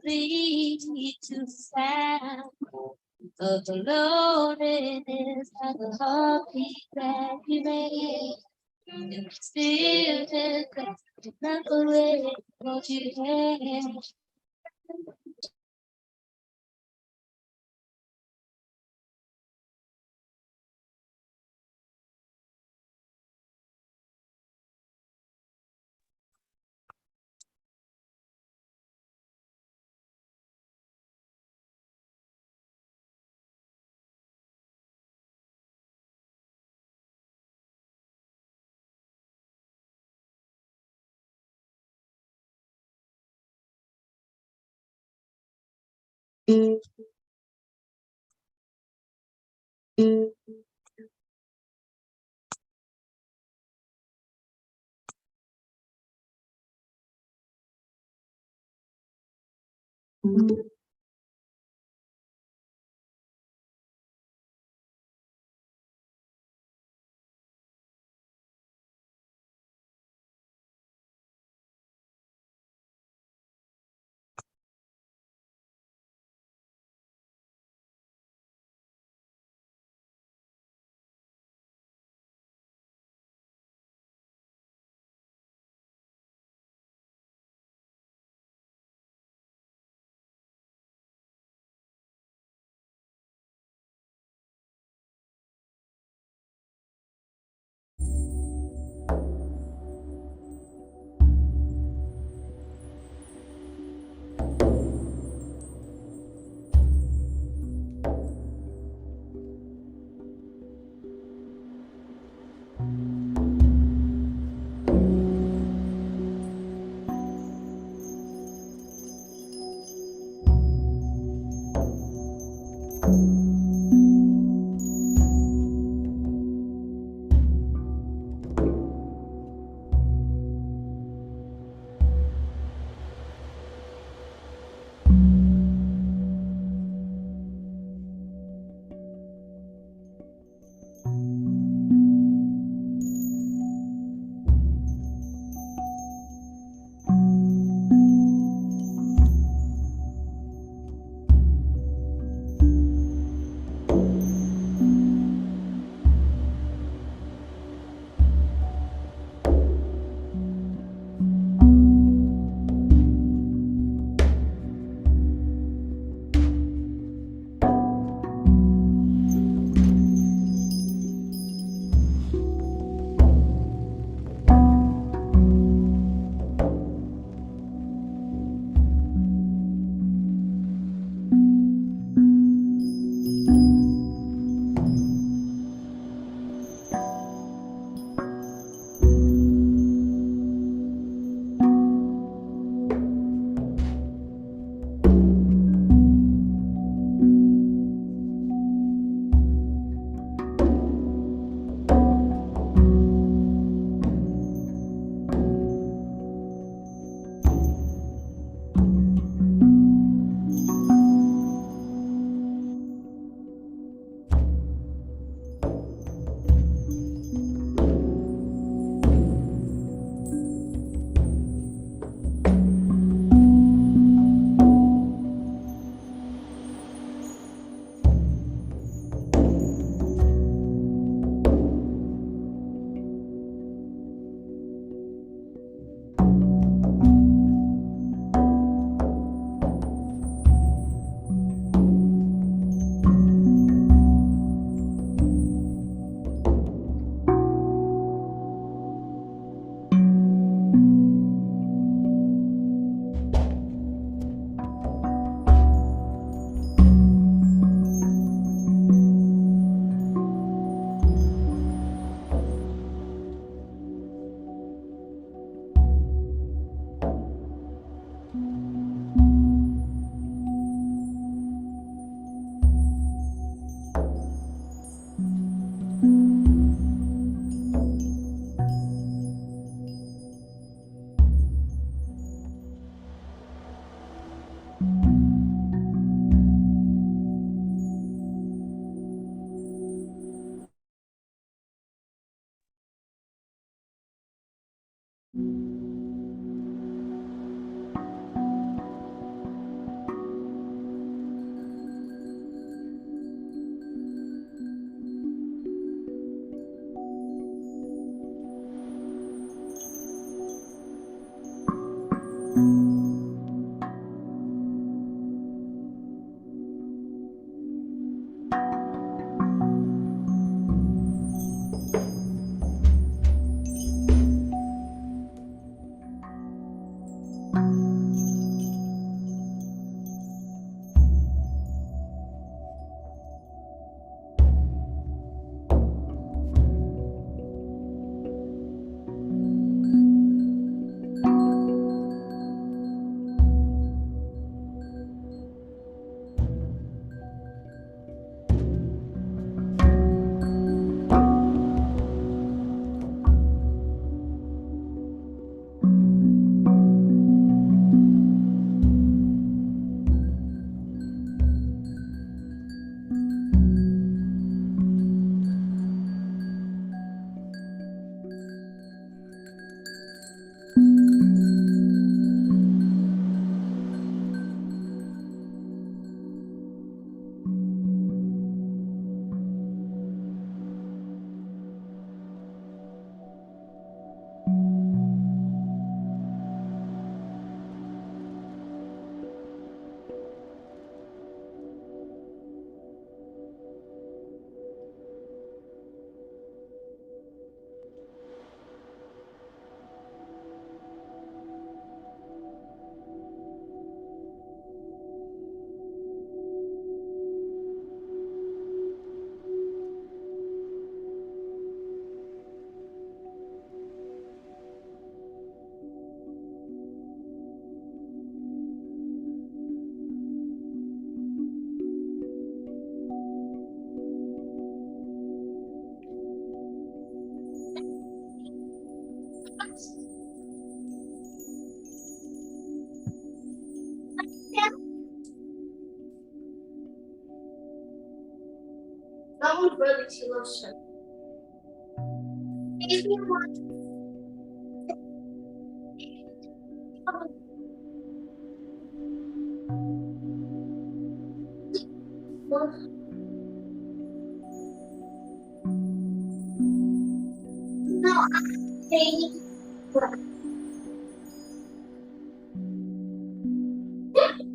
free to sound of the loneliness of the heartbeat that you made. And still just not the way what you had.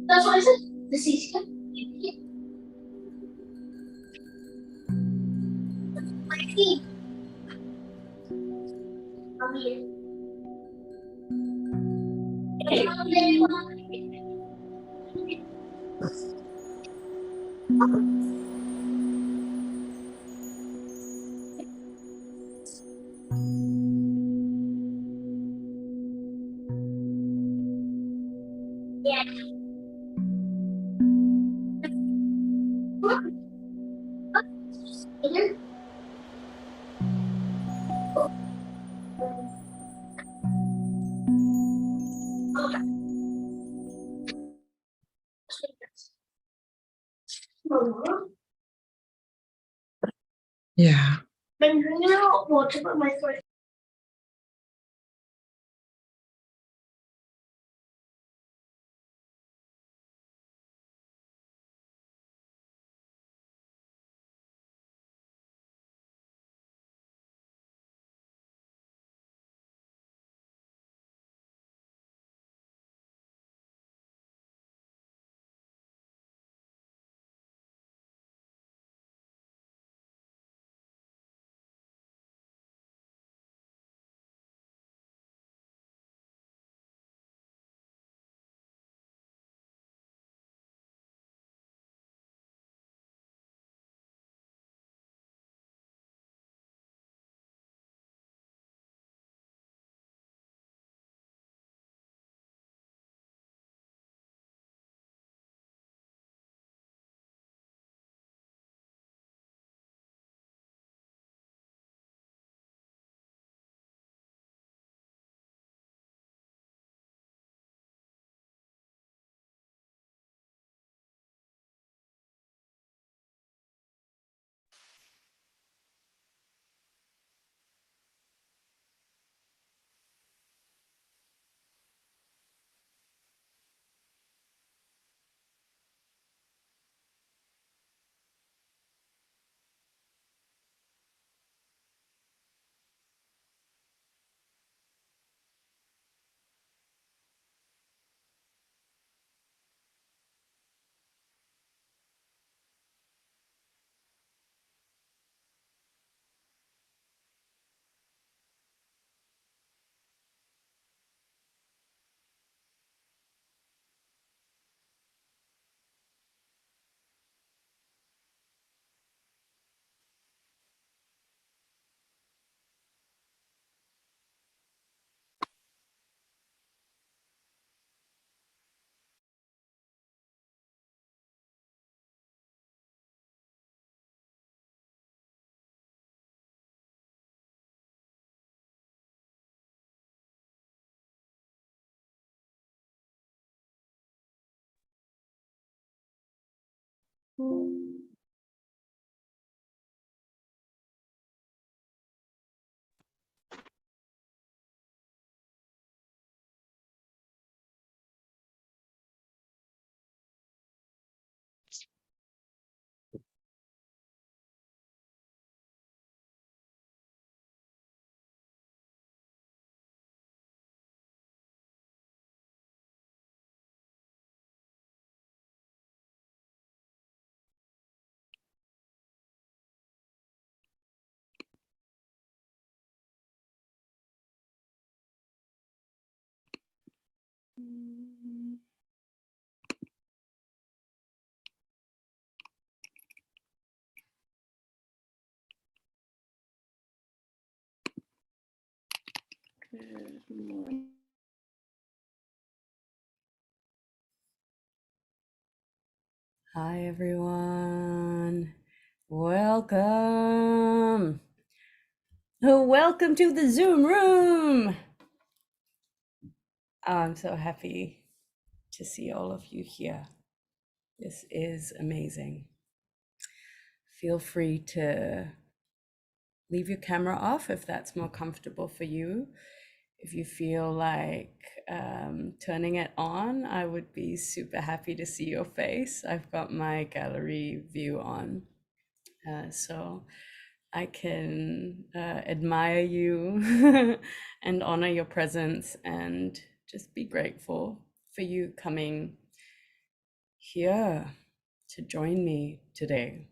That's what I said. The CC. Yeah. Good morning. Hi, everyone. Welcome. Welcome to the Zoom room. I'm so happy to see all of you here. This is amazing. feel free to leave your camera off if that's more comfortable for you. If you feel like turning it on, I would be super happy to see your face. I've got my gallery view on, so I can admire you and honor your presence and just be grateful for you coming here to join me today.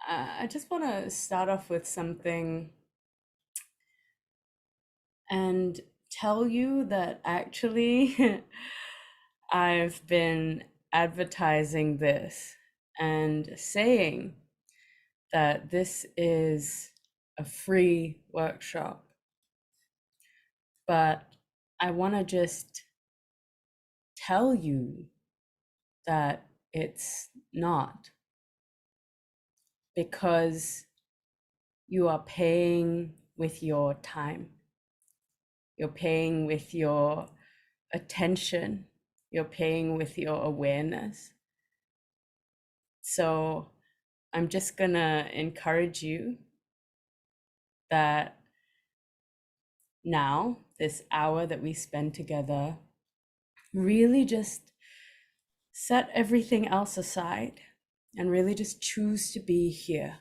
I just want to start off with something and tell you that actually I've been advertising this and saying that this is a free workshop, but I want to just tell you that it's not, because you are paying with your time. You're paying with your attention. You're paying with your awareness. So I'm just gonna encourage you that now, this hour that we spend together, really just set everything else aside and really just choose to be here.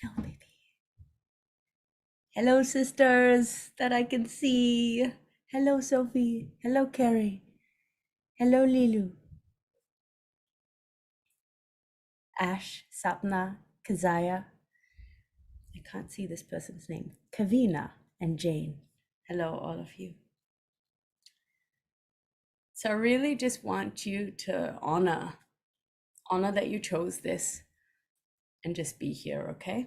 Hello, baby. Hello, sisters that I can see. Hello, Sophie. Hello, Carrie. Hello, Lilu. Ash, Sapna, Kazaya. I can't see this person's name. Kavina and Jane. Hello, all of you. So I really just want you to honor that you chose this and just be here, okay?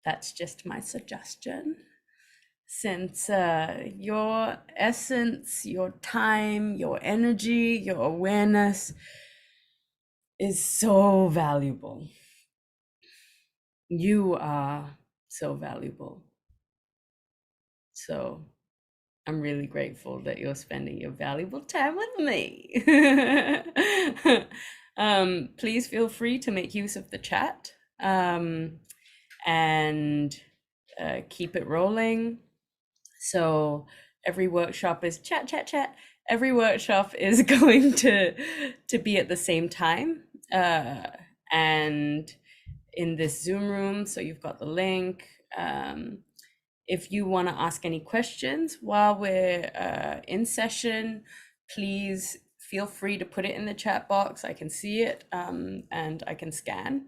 That's just my suggestion. Since your essence, your time, your energy, your awareness is so valuable. You are so valuable. So I'm really grateful that you're spending your valuable time with me. Please feel free to make use of the chat and keep it rolling. So every workshop is chat. Every workshop is going to be at the same time and in this Zoom room. So you've got the link. If you want to ask any questions while we're in session, please feel free to put it in the chat box. I can see it and I can scan.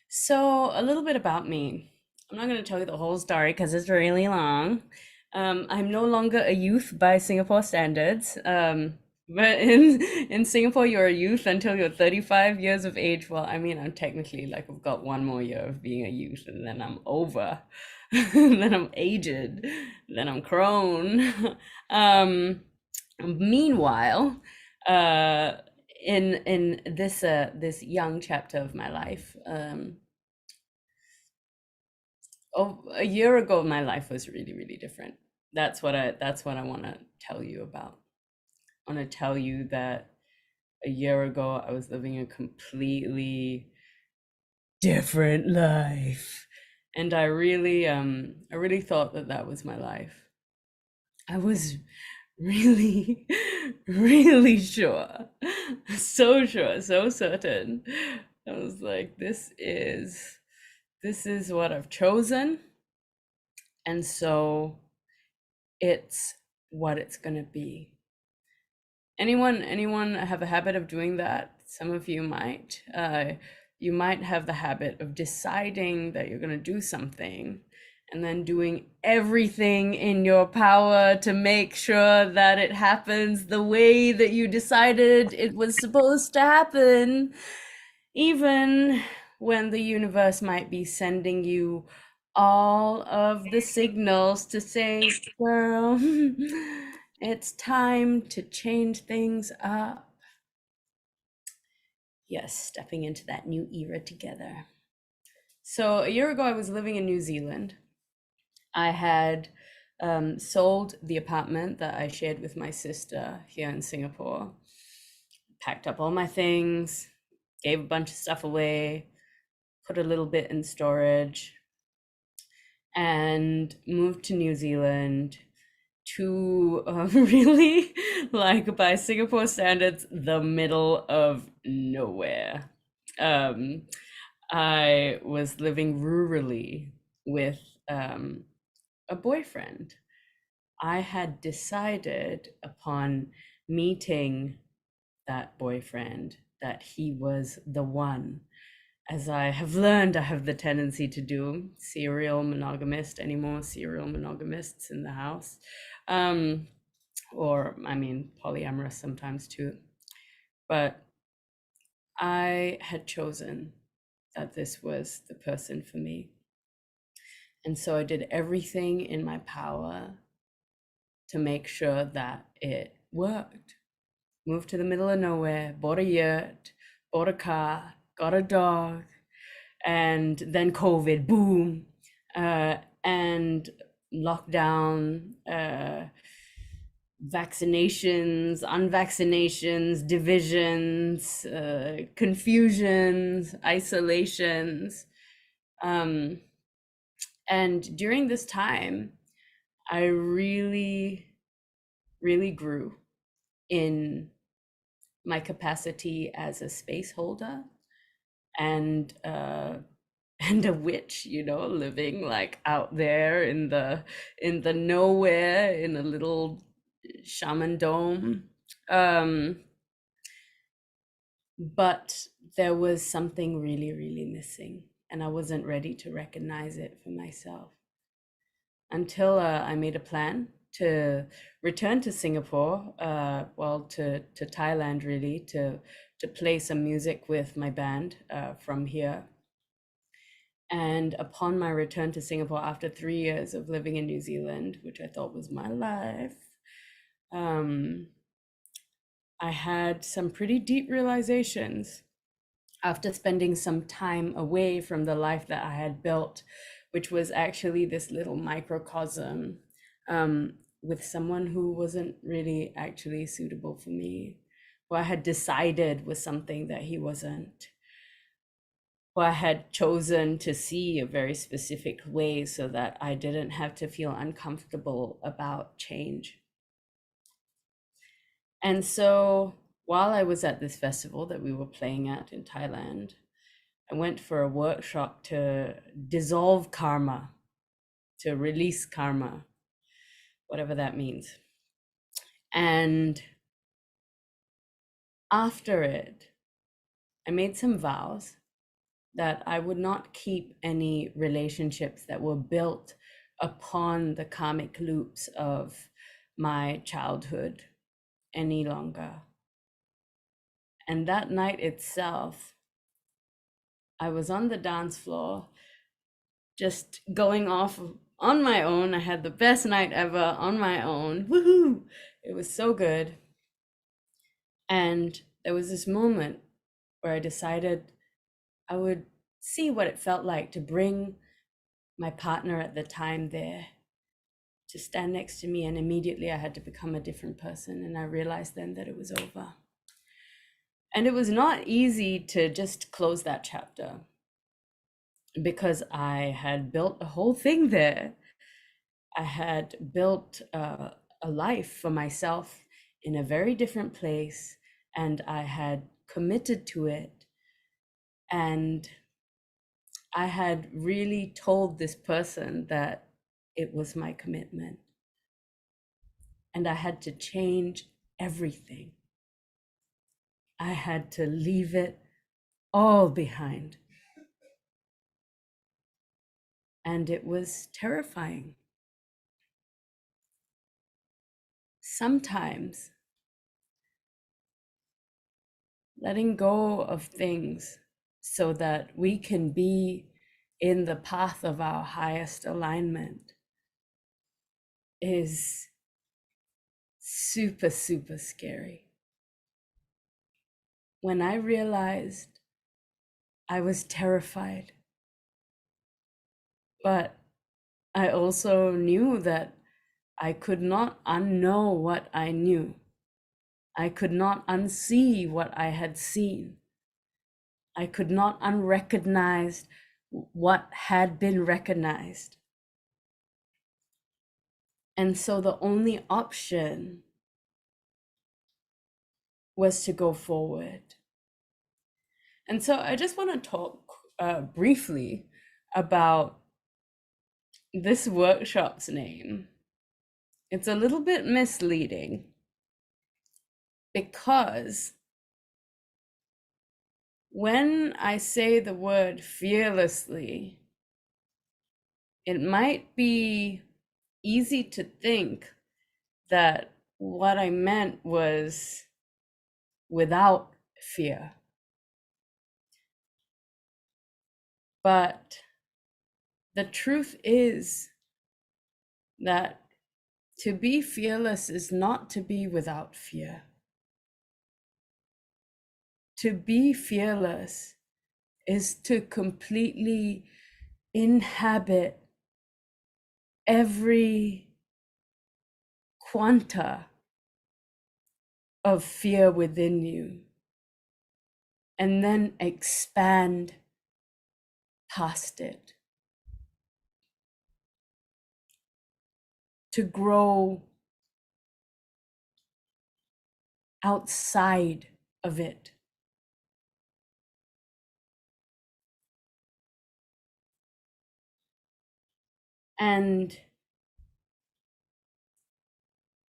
So a little bit about me. I'm not going to tell you the whole story because it's really long. I'm no longer a youth by Singapore standards. But in Singapore, you're a youth until you're 35 years of age. Well, I mean, I'm technically like, I've got one more year of being a youth and then I'm over. Then I'm aged. Then I'm crone. Meanwhile, in this young chapter of my life, a year ago, my life was really different. That's what I want to tell you about. I want to tell you that a year ago, I was living a completely different life, and I really thought that was my life. I was really sure, so sure, so certain. I was like, this is what I've chosen, and so it's what it's gonna be. Anyone have a habit of doing that? Some of you might. You might have the habit of deciding that you're gonna do something and then doing everything in your power to make sure that it happens the way that you decided it was supposed to happen, even when the universe might be sending you all of the signals to say, girl, it's time to change things up. Yes, stepping into that new era together. So a year ago, I was living in New Zealand. I had sold the apartment that I shared with my sister here in Singapore packed up all my things, gave a bunch of stuff away, put a little bit in storage, and moved to New Zealand to really, like by Singapore standards, the middle of nowhere. Um, I was living rurally with a boyfriend. I had decided upon meeting that boyfriend that he was the one. As I have learned, I have the tendency to do. Serial monogamist, any more serial monogamists in the house? Or, I mean, polyamorous sometimes too. But I had chosen that this was the person for me. And so I did everything in my power to make sure that it worked. Moved to the middle of nowhere, bought a yurt, bought a car, got a dog, and then COVID, boom, and lockdown, vaccinations, unvaccinations, divisions, confusions, isolations. And during this time, I really, really grew in my capacity as a space holder and and a witch, you know, living like out there in the nowhere in a little shaman dome. But there was something really, really missing, and I wasn't ready to recognize it for myself until I made a plan to return to Singapore, to Thailand really, to play some music with my band from here. And upon my return to Singapore after 3 years of living in New Zealand, which I thought was my life, I had some pretty deep realizations after spending some time away from the life that I had built, which was actually this little microcosm with someone who wasn't really actually suitable for me, who I had decided was something that he wasn't, who I had chosen to see a very specific way so that I didn't have to feel uncomfortable about change. And so while I was at this festival that we were playing at in Thailand, I went for a workshop to dissolve karma, to release karma, whatever that means. And after it, I made some vows that I would not keep any relationships that were built upon the karmic loops of my childhood any longer. And that night itself, I was on the dance floor, just going off on my own. I had the best night ever on my own. Woohoo! It was so good. And there was this moment where I decided I would see what it felt like to bring my partner at the time there to stand next to me. And immediately I had to become a different person. And I realized then that it was over. And it was not easy to just close that chapter because I had built a whole thing there. I had built a life for myself in a very different place, and I had committed to it. And I had really told this person that it was my commitment. And I had to change everything. I had to leave it all behind. And it was terrifying. Sometimes letting go of things so that we can be in the path of our highest alignment is super, super scary. When I realized I was terrified, but I also knew that I could not unknow what I knew. I could not unsee what I had seen. I could not unrecognize what had been recognized. And so the only option was to go forward. And so I just want to talk briefly about this workshop's name. It's a little bit misleading because when I say the word fearlessly, it might be easy to think that what I meant was without fear. But the truth is that to be fearless is not to be without fear. To be fearless is to completely inhabit every quanta of fear within you and then expand past it. To grow outside of it. And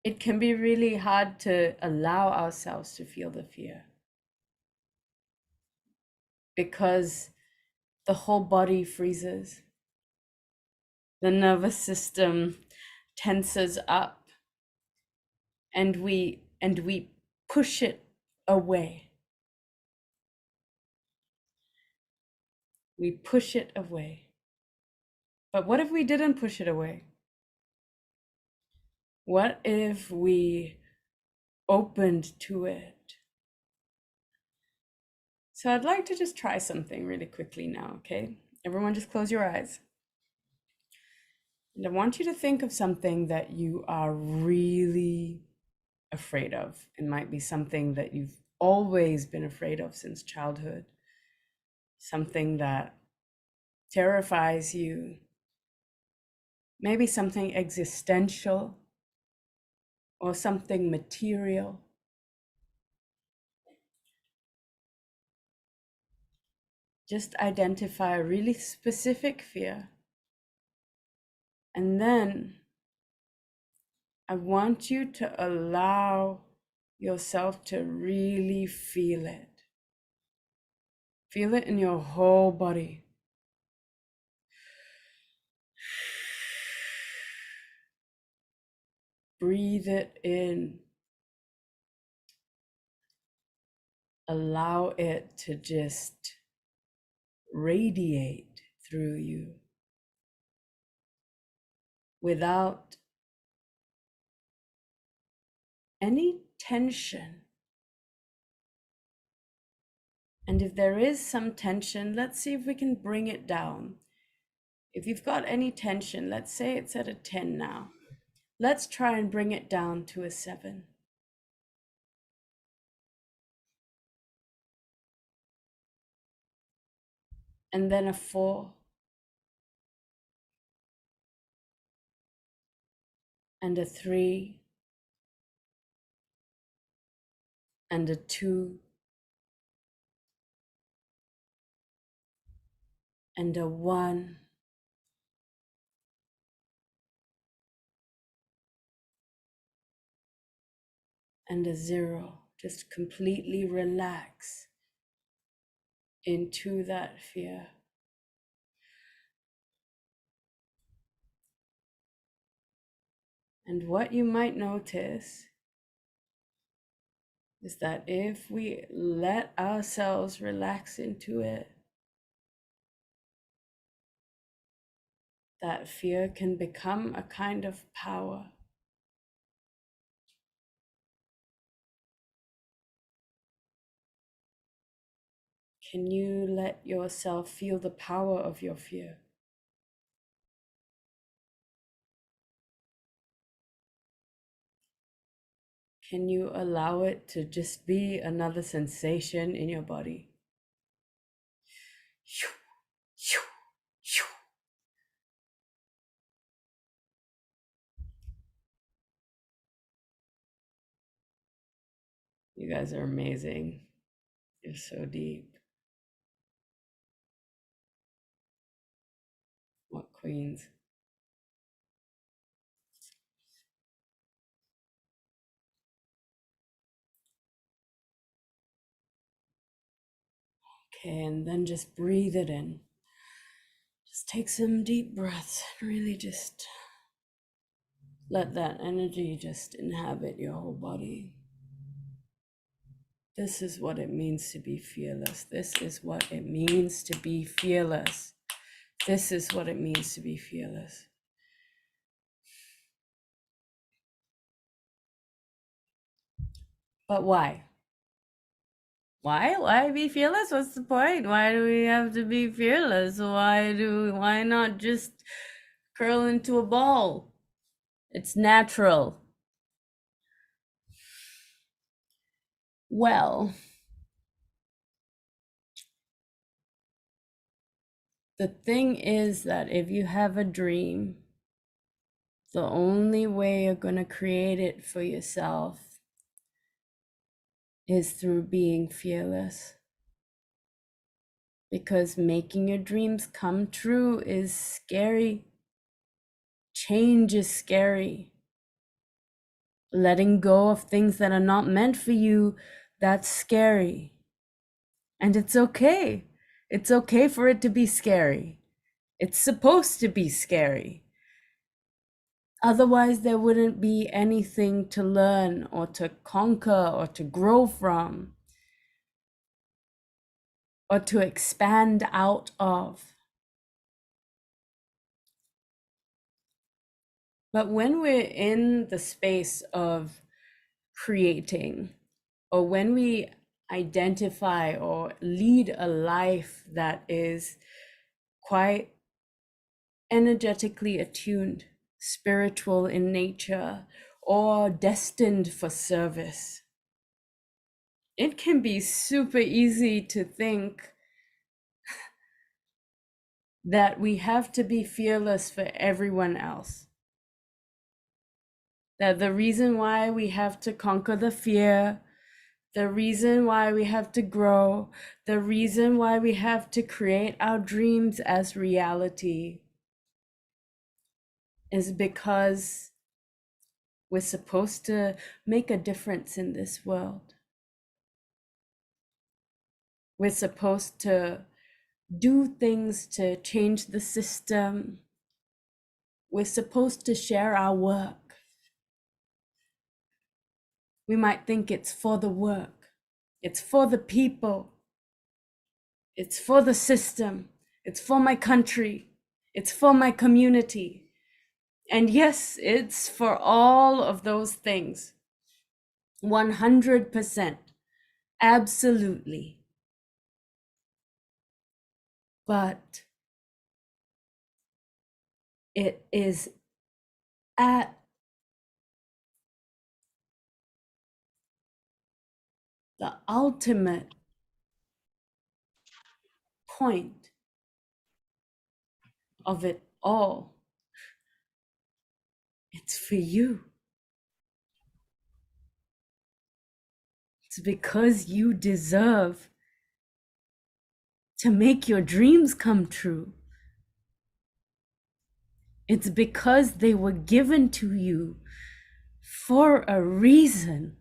it can be really hard to allow ourselves to feel the fear because the whole body freezes. The nervous system tenses up and we push it away. We push it away. But what if we didn't push it away? What if we opened to it? So I'd like to just try something really quickly now, okay? Everyone just close your eyes. And I want you to think of something that you are really afraid of. It might be something that you've always been afraid of since childhood, something that terrifies you, maybe something existential or something material. Just identify a really specific fear. And then I want you to allow yourself to really feel it. Feel it in your whole body. Breathe it in. Allow it to just radiate through you without any tension. And if there is some tension, let's see if we can bring it down. If you've got any tension, let's say it's at a 10 now. Let's try and bring it down to a 7. And then a 4. And a 3. And a 2. And a 1. And a 0. Just completely relax into that fear. And what you might notice is that if we let ourselves relax into it, that fear can become a kind of power. Can you let yourself feel the power of your fear? Can you allow it to just be another sensation in your body? You guys are amazing. You're so deep. What queens? Okay, and then just breathe it in. Just take some deep breaths and really just let that energy just inhabit your whole body. This is what it means to be fearless. This is what it means to be fearless. This is what it means to be fearless. But why? Why be fearless? What's the point? Why do we have to be fearless? Why not just curl into a ball? It's natural. Well, the thing is that if you have a dream, the only way you're going to create it for yourself is through being fearless. Because making your dreams come true is scary. Change is scary. Letting go of things that are not meant for you, that's scary. And it's okay. It's okay for it to be scary. It's supposed to be scary. Otherwise, there wouldn't be anything to learn or to conquer or to grow from or to expand out of. But when we're in the space of creating, or when we identify or lead a life that is quite energetically attuned, spiritual in nature, or destined for service, it can be super easy to think that we have to be fearless for everyone else. That the reason why we have to conquer the fear, the reason why we have to grow, the reason why we have to create our dreams as reality is because we're supposed to make a difference in this world. We're supposed to do things to change the system. We're supposed to share our work. We might think it's for the work, it's for the people, it's for the system, it's for my country, it's for my community. And yes, it's for all of those things. 100%. Absolutely. But it is at the ultimate point of it all. It's for you. It's because you deserve to make your dreams come true. It's because they were given to you for a reason.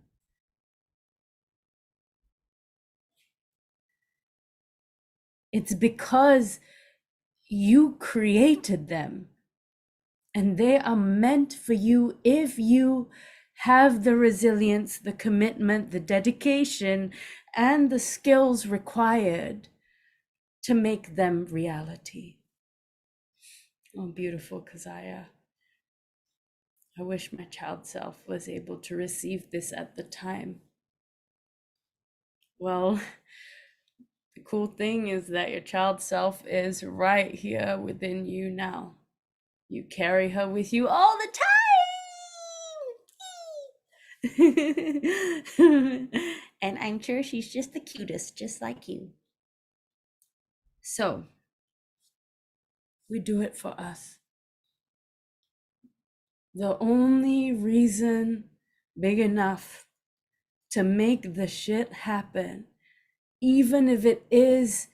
It's because you created them and they are meant for you if you have the resilience, the commitment, the dedication, and the skills required to make them reality. Oh, beautiful, Keziah. I wish my child self was able to receive this at the time. Well, the cool thing is that your child self is right here within you now. You carry her with you all the time. And I'm sure she's just the cutest, just like you. So we do it for us. The only reason big enough to make the shit happen, even if it is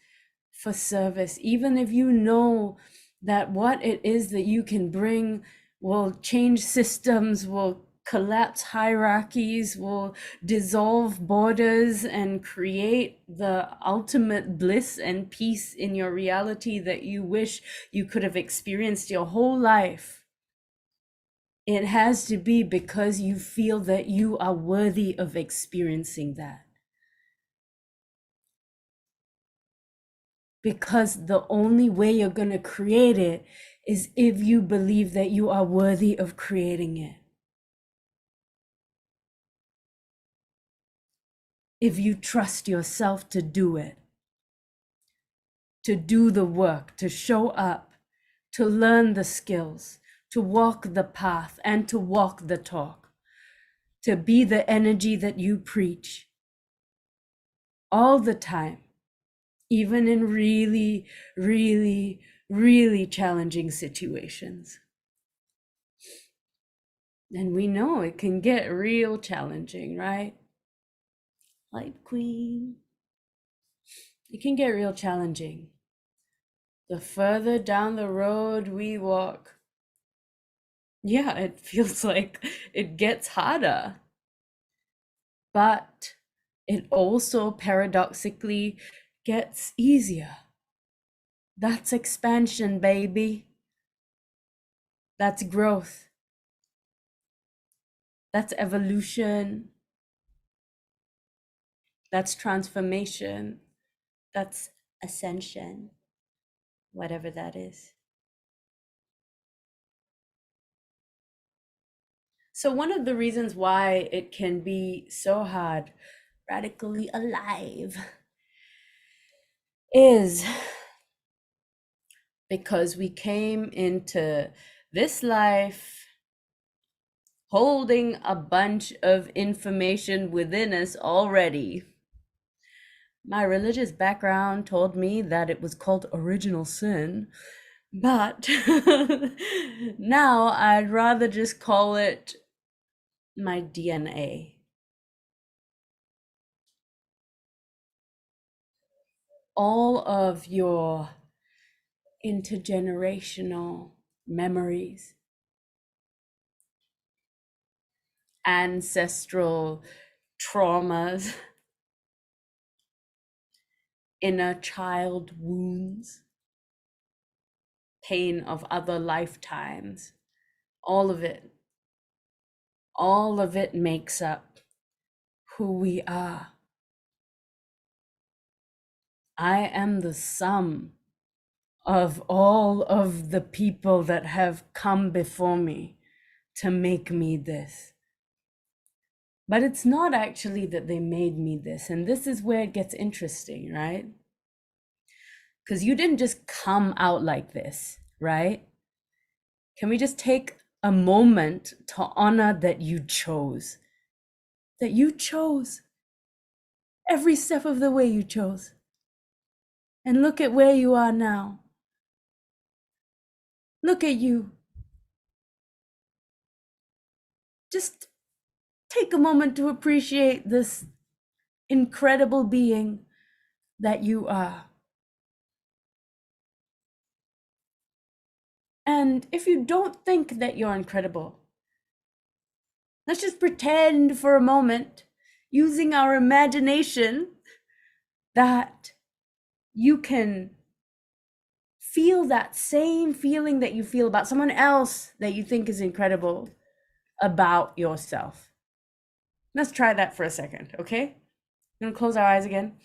for service, even if you know that what it is that you can bring will change systems, will collapse hierarchies, will dissolve borders, and create the ultimate bliss and peace in your reality that you wish you could have experienced your whole life. It has to be because you feel that you are worthy of experiencing that. Because the only way you're going to create it is if you believe that you are worthy of creating it. If you trust yourself to do it, to do the work, to show up, to learn the skills, to walk the path and to walk the talk, to be the energy that you preach all the time, even in really, really, really challenging situations. And we know it can get real challenging, right? Light Queen. It can get real challenging. The further down the road we walk, yeah, it feels like it gets harder. But it also paradoxically gets easier. That's expansion, baby. That's growth. That's evolution. That's transformation. That's ascension, whatever that is. So, one of the reasons why it can be so hard, radically alive, is because we came into this life holding a bunch of information within us already. My religious background told me that it was called original sin, but now I'd rather just call it my DNA. All of your intergenerational memories, ancestral traumas, inner child wounds, pain of other lifetimes, all of it makes up who we are. I am the sum of all of the people that have come before me to make me this. But it's not actually that they made me this. And this is where it gets interesting, right? Because you didn't just come out like this, right? Can we just take a moment to honor that you chose? That you chose. Every step of the way you chose. And look at where you are now. Look at you. Just take a moment to appreciate this incredible being that you are. And if you don't think that you're incredible, let's just pretend for a moment, using our imagination, that you can feel that same feeling that you feel about someone else that you think is incredible about yourself. Let's try that for a second, okay? I'm gonna close our eyes again.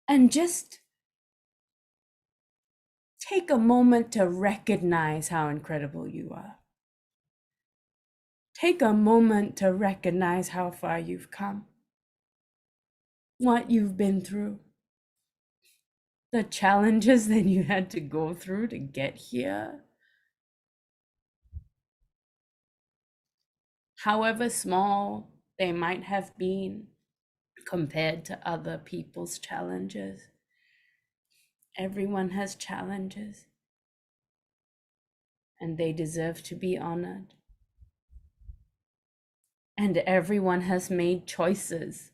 And just take a moment to recognize how incredible you are. Take a moment to recognize how far you've come, what you've been through, the challenges that you had to go through to get here. however small they might have been compared to other people's challenges. Everyone has challenges, and they deserve to be honored. And everyone has made choices,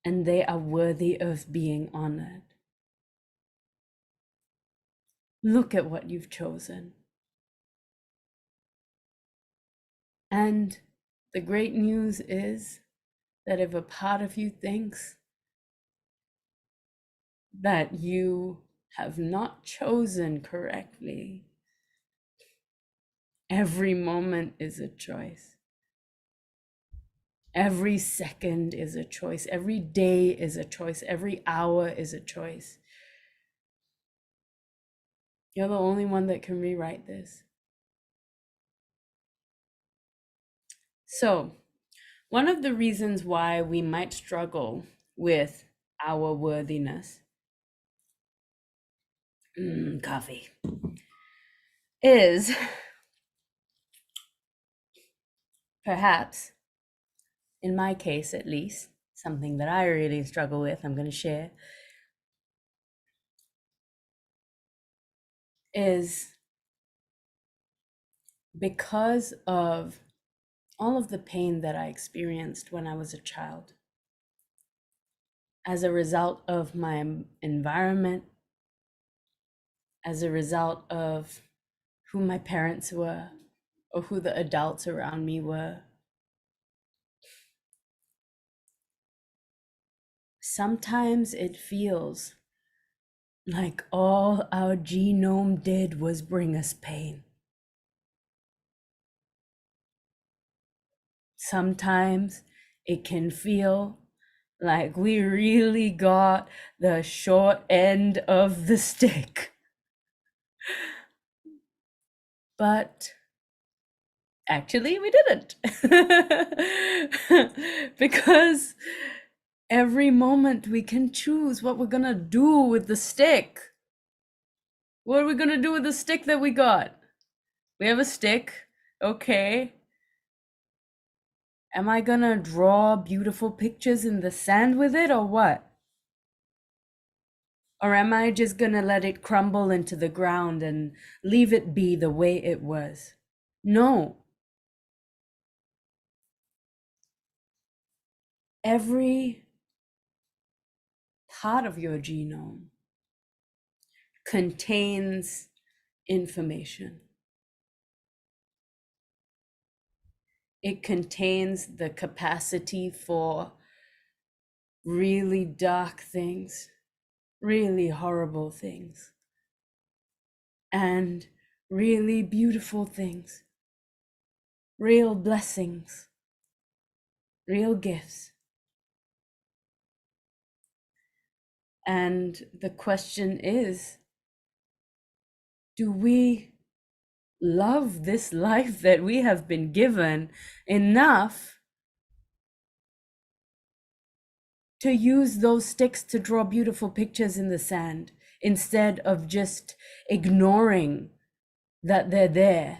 and they are worthy of being honored. Look at what you've chosen. And the great news is that if a part of you thinks that you have not chosen correctly, every moment is a choice. Every second is a choice. Every day is a choice. Every hour is a choice. You're the only one that can rewrite this. So, one of the reasons why we might struggle with our worthiness, coffee, is perhaps, in my case at least, something that I really struggle with, I'm going to share, is because of all of the pain that I experienced when I was a child. As a result of my environment, as a result of who my parents were, or who the adults around me were. Sometimes it feels like all our genome did was bring us pain. Sometimes it can feel like we really got the short end of the stick. But actually, we didn't. Because every moment we can choose what we're gonna do with the stick. What are we gonna do with the stick that we got? We have a stick, okay. Am I gonna draw beautiful pictures in the sand with it or what? Or am I just gonna let it crumble into the ground and leave it be the way it was? No. Every part of your genome contains information. It contains the capacity for really dark things, really horrible things, and really beautiful things, real blessings, real gifts. And the question is, do we love this life that we have been given enough to use those sticks to draw beautiful pictures in the sand instead of just ignoring that they're there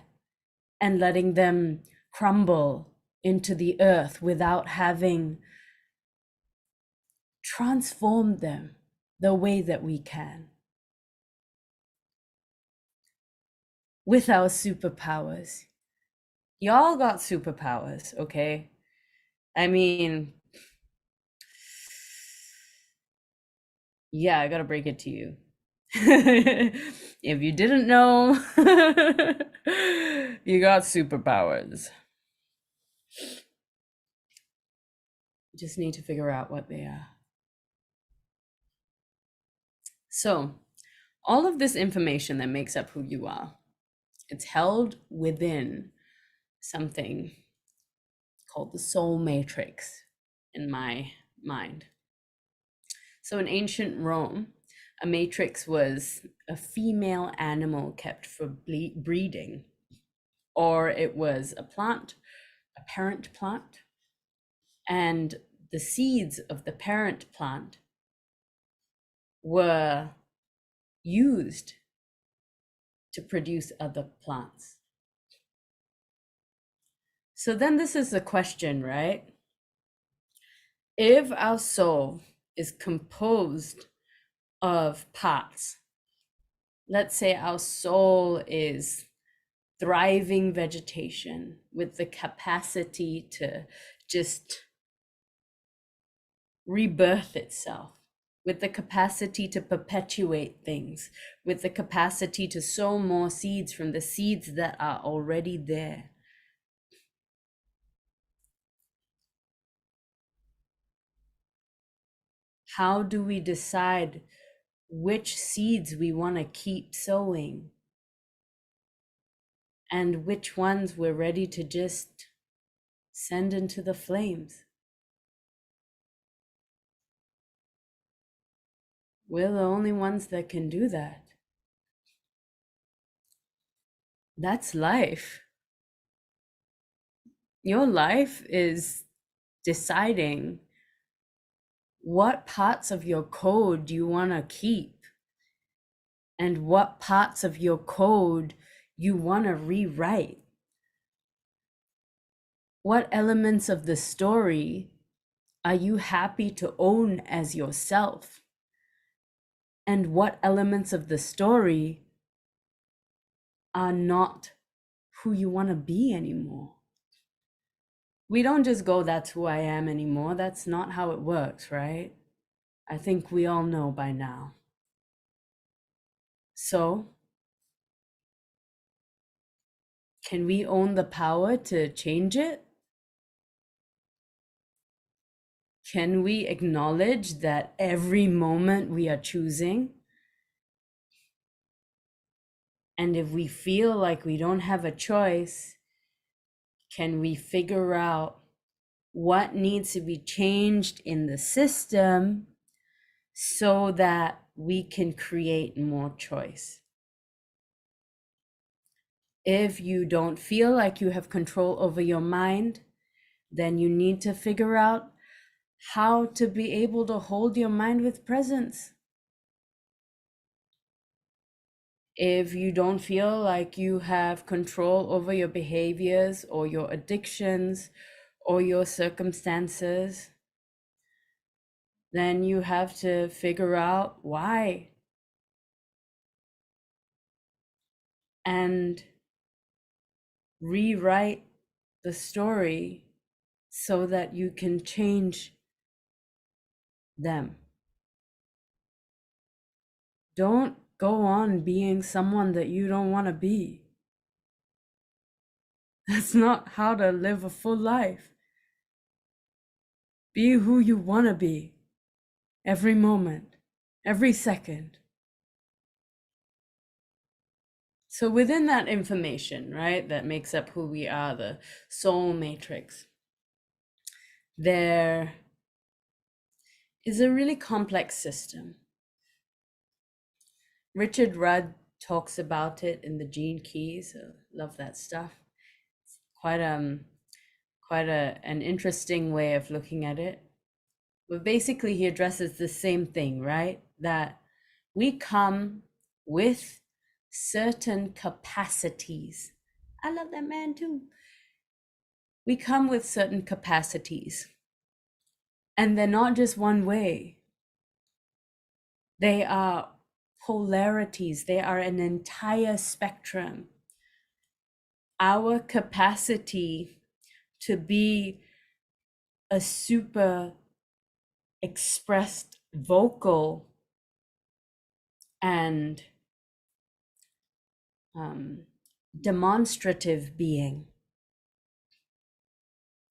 and letting them crumble into the earth without having transformed them the way that we can with our superpowers? Y'all got superpowers, okay? I mean, yeah, I gotta break it to you. If you didn't know, you got superpowers. You just need to figure out what they are. So, all of this information that makes up who you are, it's held within something called the soul matrix in my mind. So in ancient Rome, a matrix was a female animal kept for breeding, or it was a plant, a parent plant, and the seeds of the parent plant were used to produce other plants. So then this is the question, right? If our soul is composed of parts, let's say our soul is thriving vegetation with the capacity to just rebirth itself, with the capacity to perpetuate things, with the capacity to sow more seeds from the seeds that are already there. How do we decide which seeds we want to keep sowing and which ones we're ready to just send into the flames? We're the only ones that can do that. That's life. Your life is deciding what parts of your code you want to keep and what parts of your code you want to rewrite. What elements of the story are you happy to own as yourself? And what elements of the story are not who you want to be anymore? We don't just go, that's who I am anymore. That's not how it works, right? I think we all know by now. So, can we own the power to change it? Can we acknowledge that every moment we are choosing? And if we feel like we don't have a choice, can we figure out what needs to be changed in the system so that we can create more choice? If you don't feel like you have control over your mind, then you need to figure out how to be able to hold your mind with presence. If you don't feel like you have control over your behaviors or your addictions or your circumstances, then you have to figure out why and rewrite the story so that you can change them. Don't go on being someone that you don't want to be. That's not how to live a full life. Be who you want to be every moment, every second. So within that information, right, that makes up who we are, the soul matrix, there is a really complex system. Richard Rudd talks about it in the Gene Keys. Love that stuff. It's quite an interesting way of looking at it. But basically he addresses the same thing, right? That we come with certain capacities. I love that man too. We come with certain capacities, and they're not just one way. They are polarities, they are an entire spectrum. Our capacity to be a super expressed vocal and demonstrative being,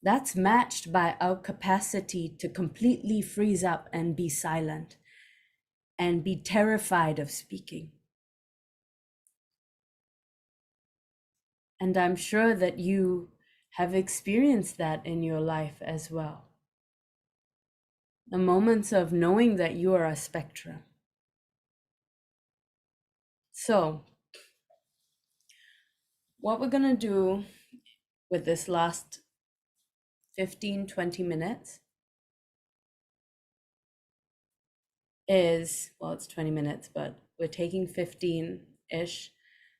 that's matched by our capacity to completely freeze up and be silent and be terrified of speaking. And I'm sure that you have experienced that in your life as well. The moments of knowing that you are a spectrum. So, what we're going to do with this last 15-20 minutes is, well, it's 20 minutes, but we're taking 15-ish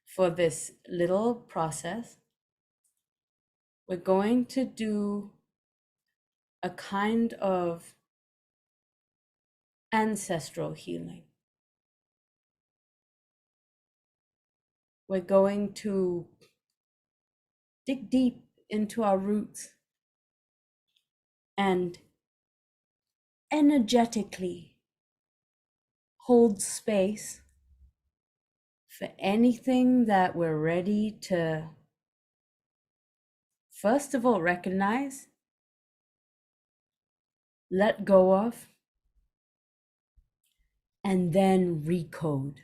for this little process. We're going to do a kind of ancestral healing. We're going to dig deep into our roots and energetically hold space for anything that we're ready to, first of all, recognize, let go of, and then recode.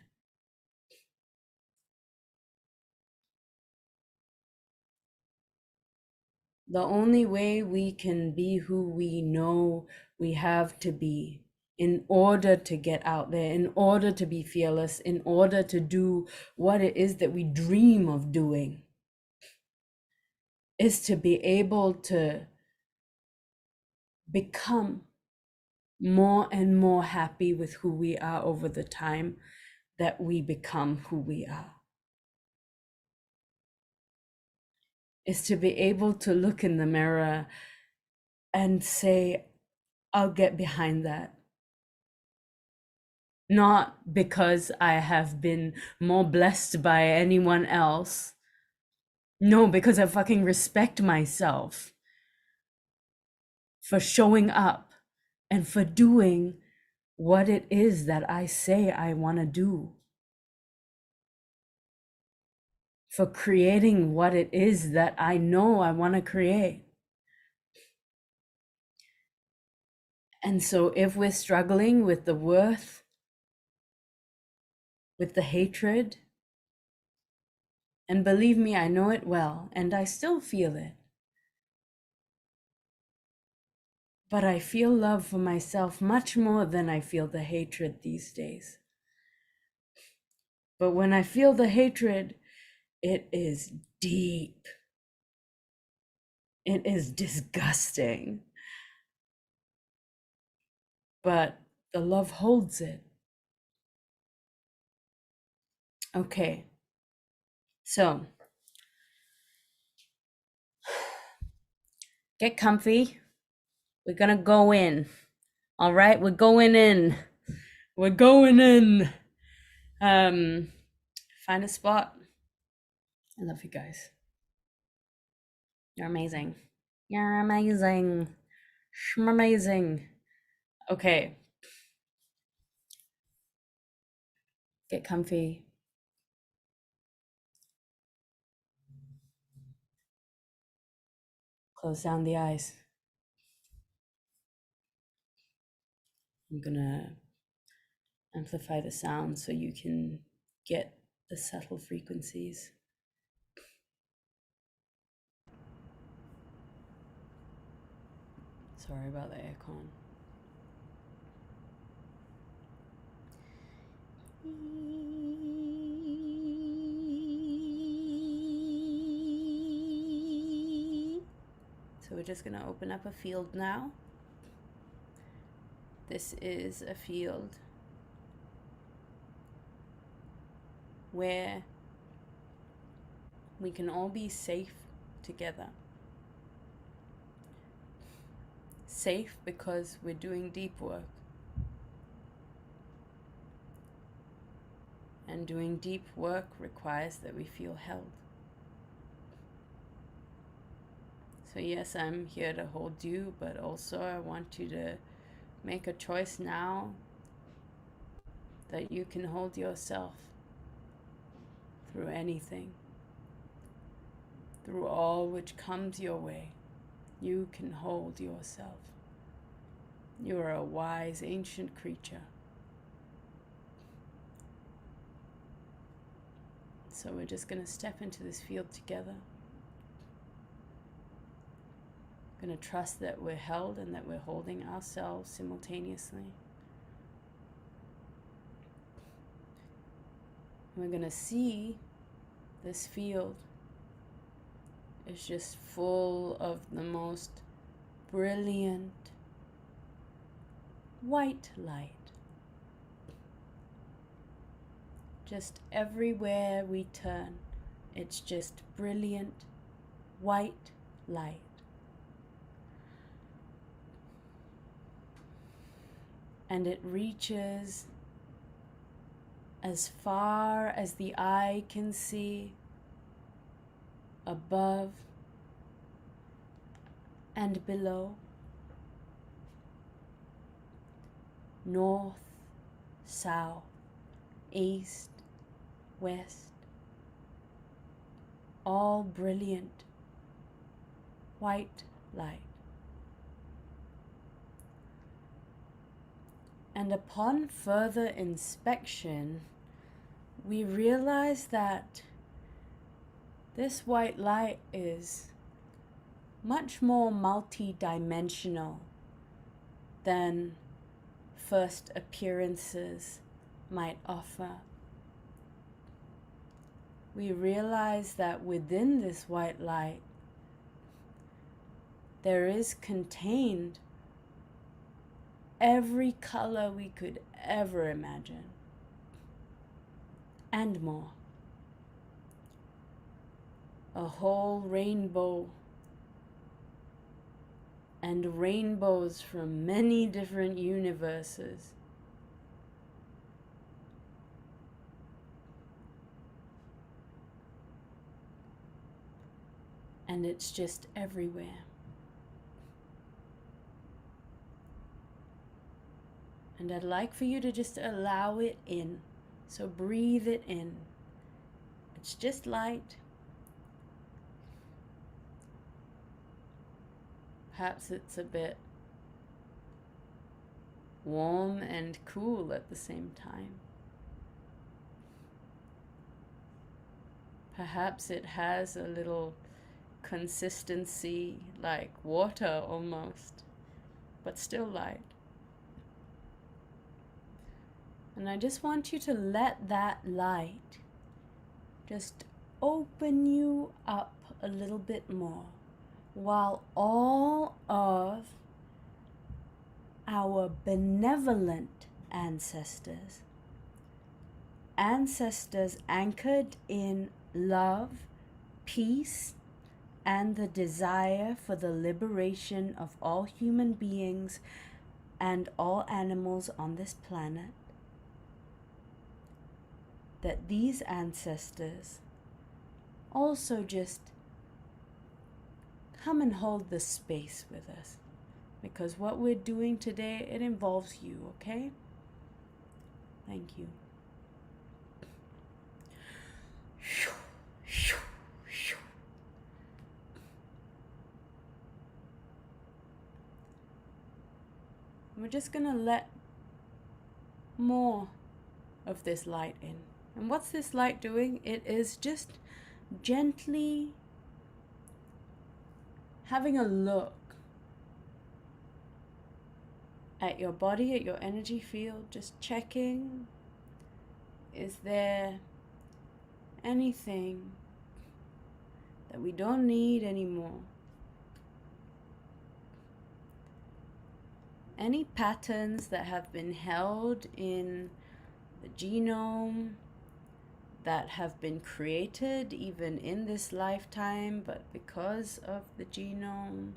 The only way we can be who we know we have to be in order to get out there, in order to be fearless, in order to do what it is that we dream of doing, is to be able to become more and more happy with who we are over the time that we become who we are. Is to be able to look in the mirror and say, I'll get behind that. Not because I have been more blessed by anyone else. No, because I fucking respect myself for showing up and for doing what it is that I say I want to do. For creating what it is that I know I want to create. And so if we're struggling with the worth, with the hatred, and believe me, I know it well, and I still feel it. But I feel love for myself much more than I feel the hatred these days. But when I feel the hatred, it is deep. It is disgusting. But the love holds it. Okay. So, get comfy. We're gonna go in. All right, we're going in. We're going in. Find a spot. I love you guys. You're amazing. You're amazing. Amazing. Okay. Get comfy. Close down the eyes. I'm gonna amplify the sound so you can get the subtle frequencies. Sorry about the aircon. So we're just gonna open up a field now. This is a field where we can all be safe together. Safe because we're doing deep work. And doing deep work requires that we feel held. So yes, I'm here to hold you, but also I want you to make a choice now that you can hold yourself through anything, through all which comes your way. You can hold yourself. You are a wise, ancient creature. So we're just going to step into this field together. Going to trust that we're held and that we're holding ourselves simultaneously. And we're going to see this field is just full of the most brilliant white light. Just everywhere we turn, it's just brilliant white light. And it reaches as far as the eye can see, above and below, north, south, east, west, all brilliant white light. And upon further inspection, we realize that this white light is much more multi-dimensional than first appearances might offer. We realize that within this white light, there is contained every color we could ever imagine, and more. A whole rainbow, and rainbows from many different universes. And it's just everywhere. And I'd like for you to just allow it in. So breathe it in. It's just light. Perhaps it's a bit warm and cool at the same time. Perhaps it has a little consistency like water almost, but still light. And I just want you to let that light just open you up a little bit more, while all of our benevolent ancestors anchored in love, peace, and the desire for the liberation of all human beings and all animals on this planet, that these ancestors also just come and hold the space with us, because what we're doing today, it involves you, okay? Thank you. We're just gonna let more of this light in. And what's this light doing? It is just gently having a look at your body, at your energy field, just checking, is there anything that we don't need anymore? Any patterns that have been held in the genome, that have been created even in this lifetime, but because of the genome,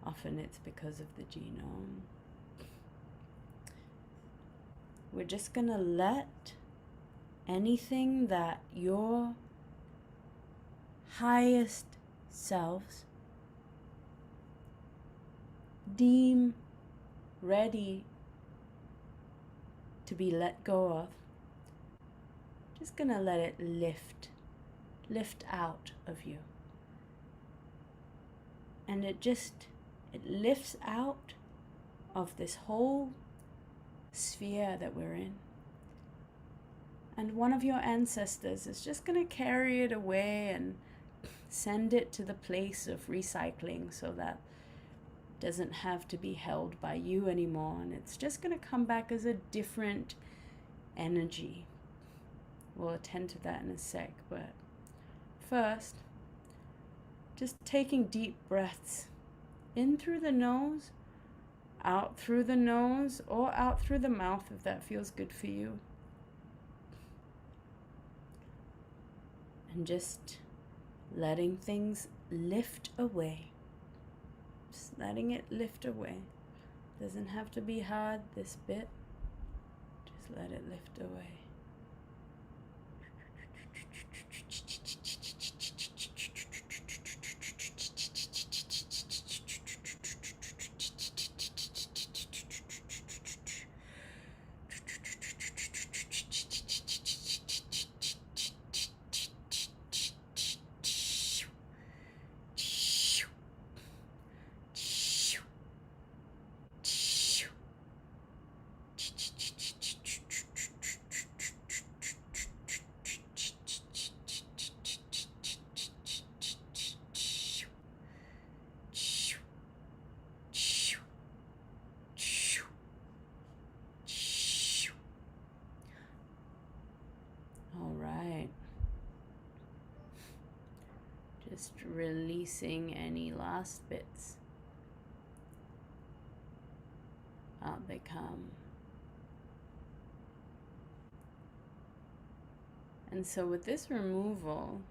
often it's because of the genome. We're just gonna let anything that your highest selves deem ready to be let go of, just gonna let it lift out of you. And it lifts out of this whole sphere that we're in. And one of your ancestors is just gonna carry it away and send it to the place of recycling, so that it doesn't have to be held by you anymore, and it's just gonna come back as a different energy. We'll attend to that in a sec, but first, just taking deep breaths in through the nose, out through the nose, or out through the mouth if that feels good for you. And just letting things lift away. Just letting it lift away. Doesn't have to be hard, this bit. Just let it lift away. All right. Just releasing any last bits. Out they come. And so with this removal,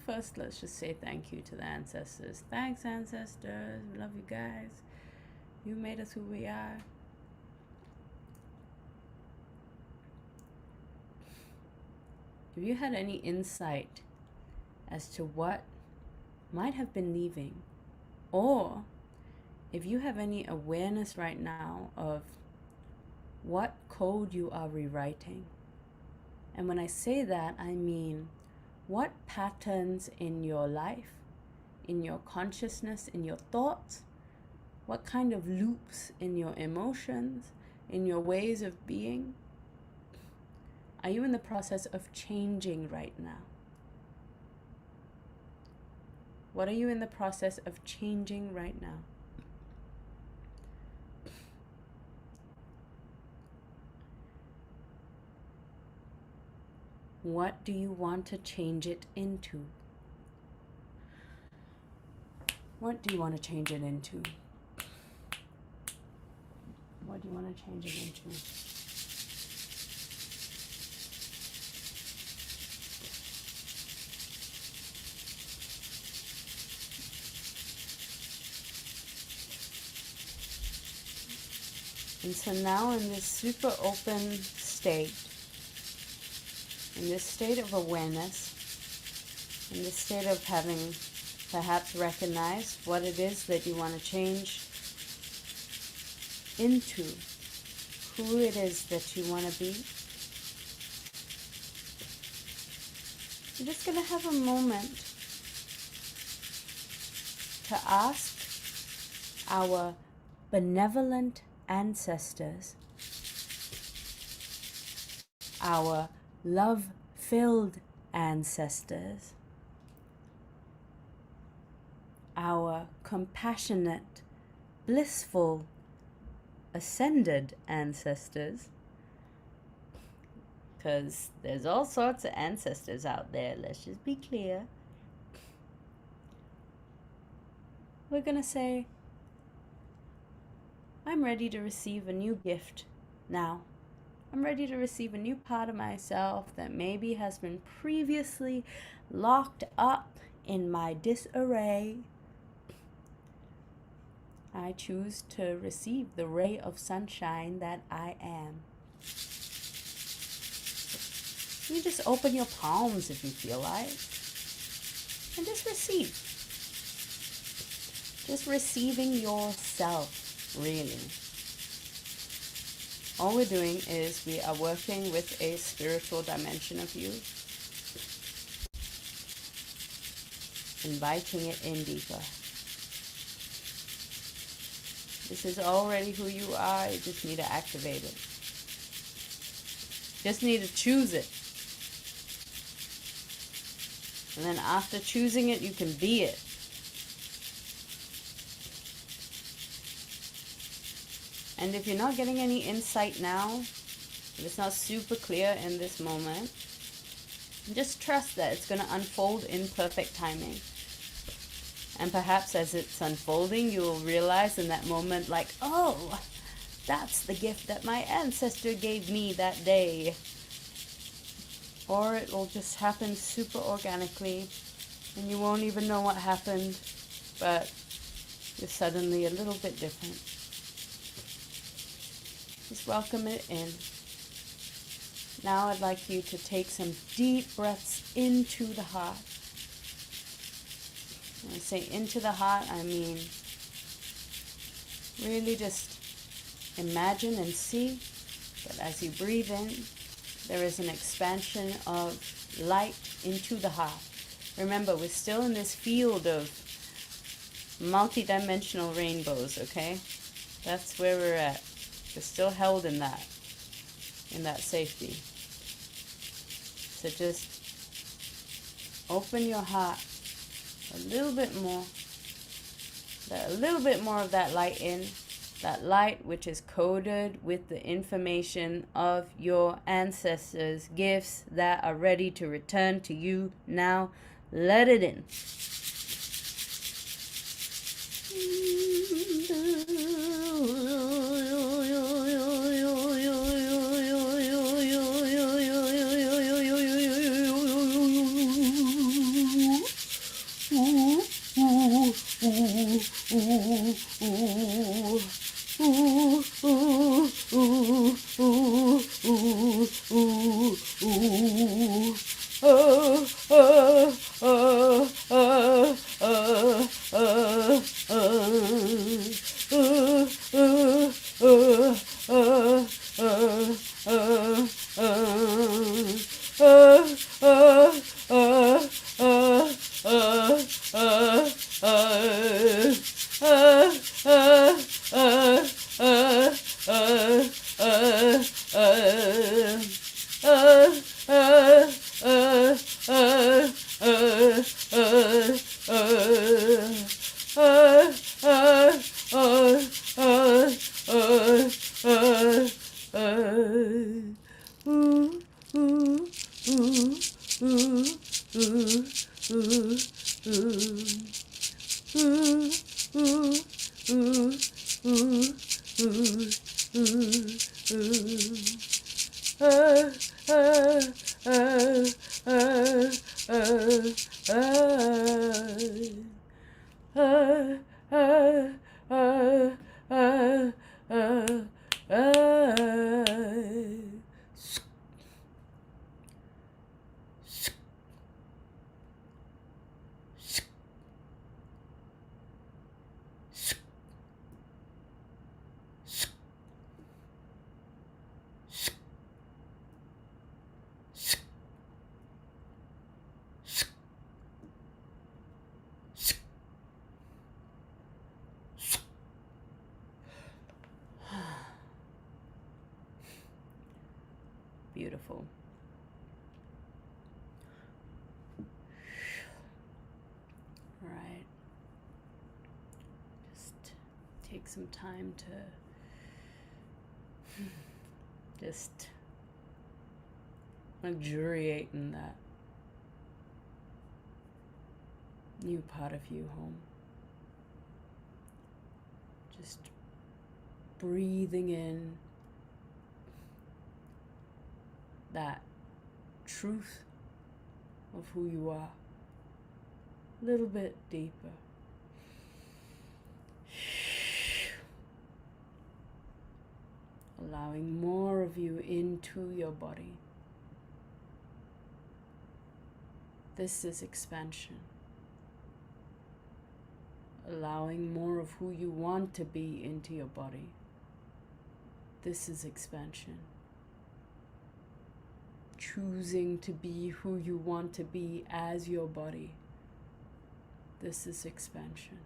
first let's just say thank you to the ancestors. Thanks, ancestors. We love you guys. You made us who we are. If you had any insight as to what might have been leaving, or if you have any awareness right now of what code you are rewriting, and when I say that, I mean what patterns in your life, in your consciousness, in your thoughts, what kind of loops in your emotions, in your ways of being, are you in the process of changing right now? What are you in the process of changing right now? What do you want to change it into? What do you want to change it into? What do you want to change it into? And so now in this super open state, in this state of awareness, in this state of having perhaps recognized what it is that you want to change into, who it is that you want to be, you're just going to have a moment to ask our benevolent ancestors, our love-filled ancestors, our compassionate, blissful, ascended ancestors, because there's all sorts of ancestors out there, let's just be clear. We're going to say, I'm ready to receive a new gift now. I'm ready to receive a new part of myself that maybe has been previously locked up in my disarray. I choose to receive the ray of sunshine that I am. You just open your palms if you feel like, and just receive. Just receiving yourself. Really. All we're doing is we are working with a spiritual dimension of you, inviting it in deeper. This is already who you are, you just need to activate it. Just need to choose it. And then after choosing it, you can be it. And if you're not getting any insight now, if it's not super clear in this moment, just trust that it's going to unfold in perfect timing. And perhaps as it's unfolding, you will realize in that moment, like, oh, that's the gift that my ancestor gave me that day. Or it will just happen super organically, And you won't even know what happened, but you're suddenly a little bit different. Just welcome it in. Now I'd like you to take some deep breaths into the heart. When I say into the heart, I mean really just imagine and see that as you breathe in, there is an expansion of light into the heart. Remember, we're still in this field of multi-dimensional rainbows, okay? That's where we're at. We're still held in that safety. So just open your heart a little bit more. Let a little bit more of that light in. That light which is coded with the information of your ancestors, gifts that are ready to return to you now. Let it in. Beautiful. All right. Just take some time to just luxuriate in that new part of you home. Just breathing in that truth of who you are a little bit deeper. Allowing more of you into your body. This is expansion. Allowing more of who you want to be into your body. This is expansion. Choosing to be who you want to be as your body. This is expansion.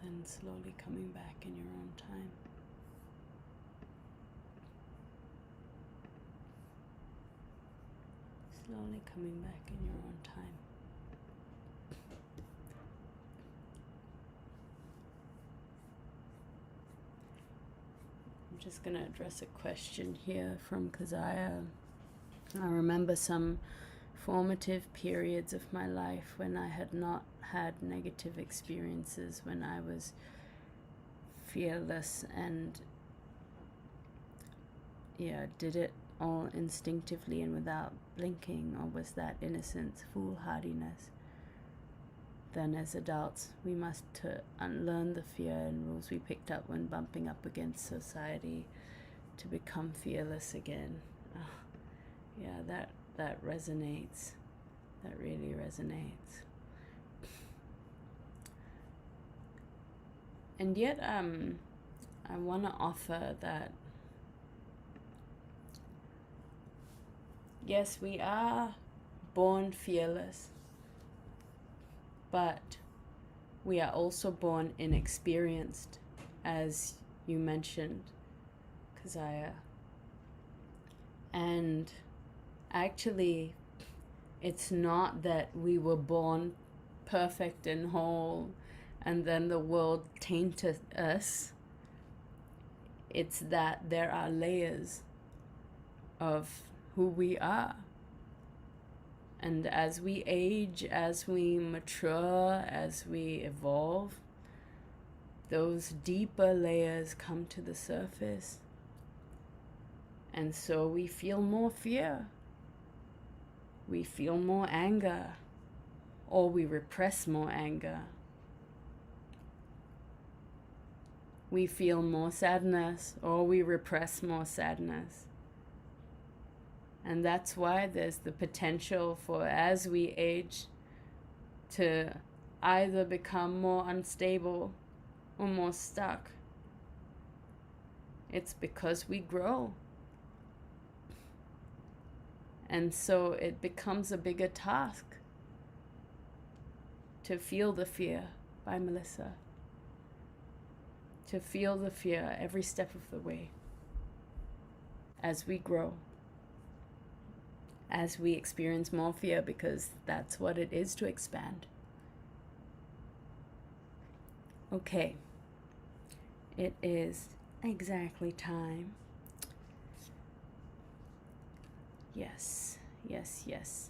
And slowly coming back in your own time. Slowly coming back in your own time. I'm just going to address a question here from Keziah. I remember some formative periods of my life when I had not had negative experiences, when I was fearless and did it all instinctively and without blinking, or was that innocence, foolhardiness? Then as adults, we must unlearn the fear and rules we picked up when bumping up against society to become fearless again. That resonates. That really resonates. And yet, I want to offer that, yes, we are born fearless, but we are also born inexperienced, as you mentioned, Keziah. And actually, it's not that we were born perfect and whole and then the world tainted us. It's that there are layers of who we are. And as we age, as we mature, as we evolve, those deeper layers come to the surface. And so we feel more fear. We feel more anger, or we repress more anger. We feel more sadness, or we repress more sadness. And that's why there's the potential for, as we age, to either become more unstable or more stuck. It's because we grow. And so it becomes a bigger task to feel the fear, by Melissa. To feel the fear every step of the way as we grow, as we experience more fear, because that's what it is to expand. Okay, it is exactly time. Yes, yes, yes.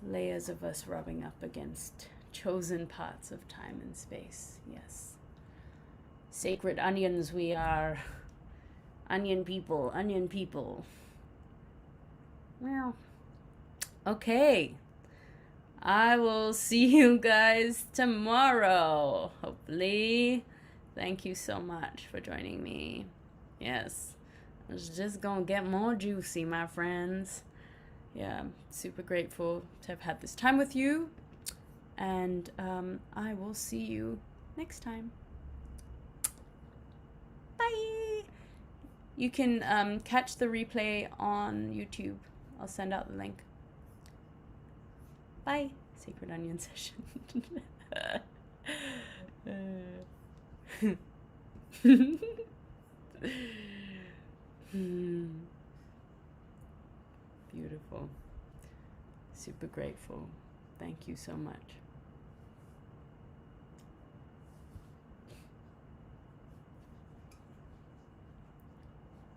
Layers of us rubbing up against chosen parts of time and space, yes. Sacred onions we are. Onion people, onion people. Well, okay. I will see you guys tomorrow, hopefully. Thank you so much for joining me. Yes, it's just gonna get more juicy, my friends. Yeah, I'm super grateful to have had this time with you. And I will see you next time. Bye. You can catch the replay on YouTube. I'll send out the link. Bye. Sacred Onion Session. Beautiful. Super grateful. Thank you so much.